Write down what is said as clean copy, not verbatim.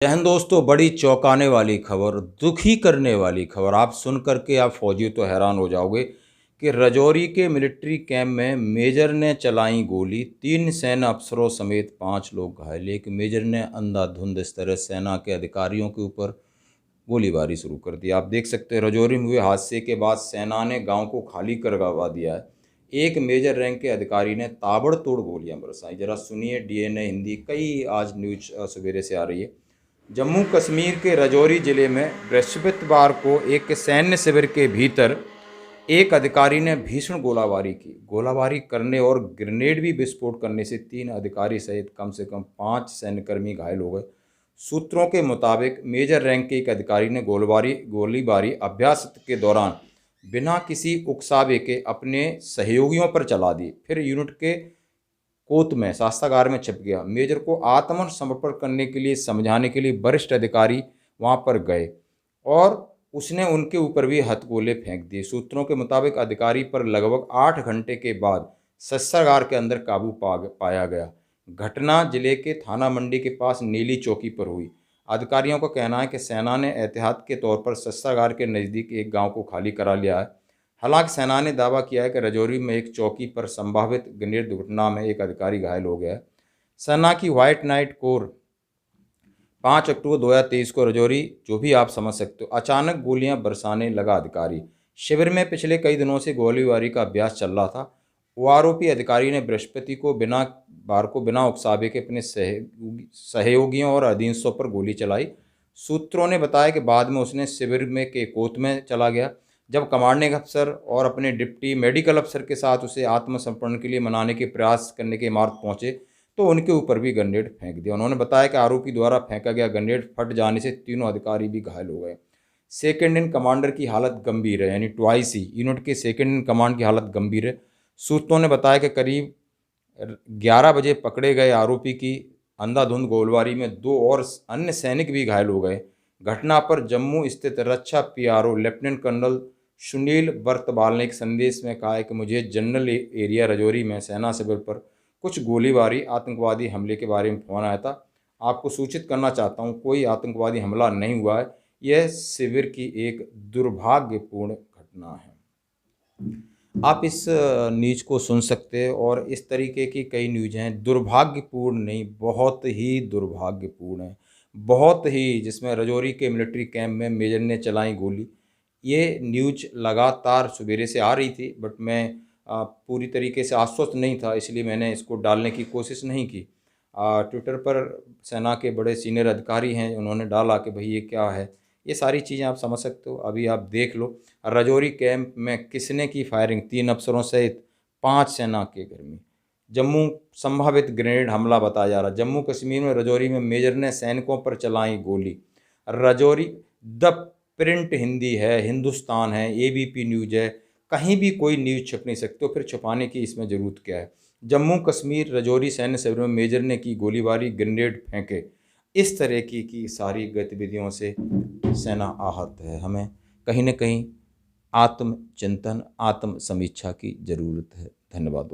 जय हिंद दोस्तों, बड़ी चौंकाने वाली खबर, दुखी करने वाली खबर। आप सुन करके आप फौजी तो हैरान हो जाओगे कि राजौरी के मिलिट्री कैंप में मेजर ने चलाई गोली, 3 सेना अफसरों समेत 5 लोग घायल। एक मेजर ने अंधाधुंध इस तरह सेना के अधिकारियों के ऊपर गोलीबारी शुरू कर दी। आप देख सकते हैं राजौरी में हुए हादसे के बाद सेना ने गांव को खाली करवा दिया है। एक मेजर रैंक के अधिकारी ने ताबड़तोड़ गोलियां बरसाई। जरा सुनिए, डीएनए हिंदी कई आज न्यूज सवेरे से आ रही है। जम्मू कश्मीर के राजौरी जिले में बृहस्पतिवार को एक सैन्य शिविर के भीतर एक अधिकारी ने भीषण गोलाबारी की। गोलाबारी करने और ग्रेनेड भी विस्फोट करने से 3 अधिकारी सहित कम से कम 5 सैन्यकर्मी घायल हो गए। सूत्रों के मुताबिक मेजर रैंक के एक अधिकारी ने गोलीबारी अभ्यास के दौरान बिना किसी उकसावे के अपने सहयोगियों पर चला दी, फिर यूनिट के कोत में शस्त्रागार में छिप गया। मेजर को आत्मसमर्पण करने के लिए समझाने के लिए वरिष्ठ अधिकारी वहां पर गए और उसने उनके ऊपर भी हथगोले फेंक दिए। सूत्रों के मुताबिक अधिकारी पर लगभग 8 घंटे के बाद शस्त्रागार के अंदर काबू पाया गया। घटना जिले के थाना मंडी के पास नीली चौकी पर हुई। अधिकारियों का कहना है कि सेना ने एहतियात के तौर पर शस्त्रागार के नज़दीक एक गांव को खाली करा लिया है। हालांकि सेना ने दावा किया है कि राजौरी में एक चौकी पर संभावित ग्रेनेड दुर्घटना में एक अधिकारी घायल हो गया है। सेना की व्हाइट नाइट कोर 5 अक्टूबर 2023 को राजौरी, जो भी आप समझ सकते हो, अचानक गोलियां बरसाने लगा अधिकारी। शिविर में पिछले कई दिनों से गोलीबारी का अभ्यास चल रहा था। ओआरओपी अधिकारी ने बृहस्पतिवार को बिना उकसावे के अपने सहयोगियों और अधीनस्थों पर गोली चलाई। सूत्रों ने बताया कि बाद में उसने शिविर में के कोत में चला गया। जब कमांडिंग अफसर और अपने डिप्टी मेडिकल अफसर के साथ उसे आत्मसमर्पण के लिए मनाने के प्रयास करने के इमारत पहुंचे तो उनके ऊपर भी ग्रेनेड फेंक दिया। उन्होंने बताया कि आरोपी द्वारा फेंका गया ग्रेनेड फट जाने से तीनों अधिकारी भी घायल हो गए। सेकेंड इन कमांडर की हालत गंभीर है, यानी ट्वाइसी यूनिट के सेकेंड इन कमांड की हालत गंभीर है। सूत्रों ने बताया कि करीब 11 बजे पकड़े गए आरोपी की अंधाधुंध गोलीबारी में 2 और अन्य सैनिक भी घायल हो गए। घटना पर जम्मू स्थित रक्षा PRO lieutenant colonel Sunil Bartwal ने एक संदेश में कहा है कि मुझे जनरल एरिया राजौरी में सेना शिविर पर कुछ गोलीबारी आतंकवादी हमले के बारे में फोन आया था। आपको सूचित करना चाहता हूं, कोई आतंकवादी हमला नहीं हुआ है। यह शिविर की एक दुर्भाग्यपूर्ण घटना है। आप इस न्यूज को सुन सकते हैं और इस तरीके की कई न्यूज हैं। दुर्भाग्यपूर्ण नहीं, बहुत ही दुर्भाग्यपूर्ण है, बहुत ही, जिसमें राजौरी के मिलिट्री कैंप में मेजर ने चलाई गोली। ये न्यूज लगातार सवेरे से आ रही थी, बट मैं पूरी तरीके से आश्वस्त नहीं था, इसलिए मैंने इसको डालने की कोशिश नहीं की। ट्विटर पर सेना के बड़े सीनियर अधिकारी हैं, उन्होंने डाला कि भाई ये क्या है। ये सारी चीज़ें आप समझ सकते हो, अभी आप देख लो। राजौरी कैंप में किसने की फायरिंग, 3 अफसरों सहित 5 सेना के कर्मी। जम्मू संभावित ग्रेनेड हमला बताया जा रहा। जम्मू कश्मीर में राजौरी में मेजर ने सैनिकों पर चलाई गोली। राजौरी द प्रिंट हिंदी है, हिंदुस्तान है, एबीपी न्यूज है, कहीं भी कोई न्यूज़ छप नहीं सकती, तो फिर छुपाने की इसमें ज़रूरत क्या है। जम्मू कश्मीर राजौरी सैन्य शिविर में मेजर ने की गोलीबारी, ग्रेनेड फेंके। इस तरह की सारी गतिविधियों से सेना आहत है। हमें कहीं न कहीं आत्मचिंतन, आत्म समीक्षा की ज़रूरत है। धन्यवाद।